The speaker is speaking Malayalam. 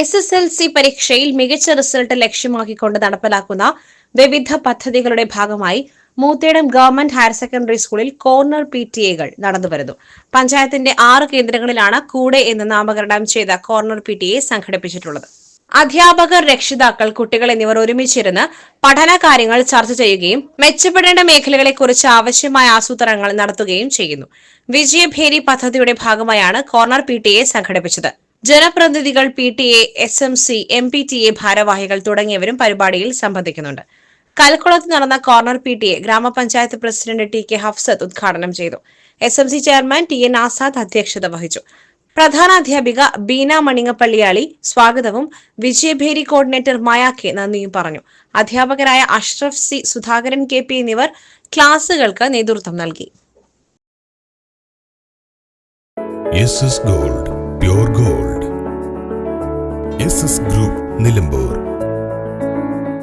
SSLC പരീക്ഷയിൽ മികച്ച റിസൾട്ട് ലക്ഷ്യമാക്കിക്കൊണ്ട് നടപ്പിലാക്കുന്ന വിവിധ പദ്ധതികളുടെ ഭാഗമായി മൂത്തേടം ഗവൺമെന്റ് ഹയർ സെക്കൻഡറി സ്കൂളിൽ കോർണർ PTA നടന്നുവരുന്നു. പഞ്ചായത്തിന്റെ 6 കേന്ദ്രങ്ങളിലാണ് കൂടെ എന്ന് നാമകരണം ചെയ്ത കോർണർ PTA സംഘടിപ്പിച്ചിട്ടുള്ളത്. അധ്യാപകർ, രക്ഷിതാക്കൾ, കുട്ടികൾ എന്നിവർ ഒരുമിച്ചിരുന്ന് പഠനകാര്യങ്ങൾ ചർച്ച ചെയ്യുകയും മെച്ചപ്പെടേണ്ട മേഖലകളെക്കുറിച്ച് ആവശ്യമായ ആസൂത്രണങ്ങൾ നടത്തുകയും ചെയ്യുന്നു. വിജയഭേരി പദ്ധതിയുടെ ഭാഗമായാണ് കോർണർ PTA സംഘടിപ്പിച്ചത്. ജനപ്രതിനിധികൾ, PTA, SMC, MPTA ഭാരവാഹികൾ തുടങ്ങിയവരും പരിപാടിയിൽ സംബന്ധിക്കുന്നുണ്ട്. കൽക്കുളത്ത് നടന്ന കോർണർ PTA ഗ്രാമപഞ്ചായത്ത് പ്രസിഡന്റ് TK ഹഫ്സത്ത് ഉദ്ഘാടനം ചെയ്തു. SMC ചെയർമാൻ TN ആസാദ് അധ്യക്ഷത വഹിച്ചു. പ്രധാനാധ്യാപിക ബീന മണിങ്ങപ്പള്ളിയാളി സ്വാഗതവും വിജയഭേരി കോർഡിനേറ്റർ മായ K നന്ദിയും പറഞ്ഞു. അധ്യാപകരായ അഷ്റഫ് C, സുധാകരൻ KP എന്നിവർ ക്ലാസുകൾക്ക് നേതൃത്വം നൽകി. SS Gold, Pure Gold. SS Group, Nilambur.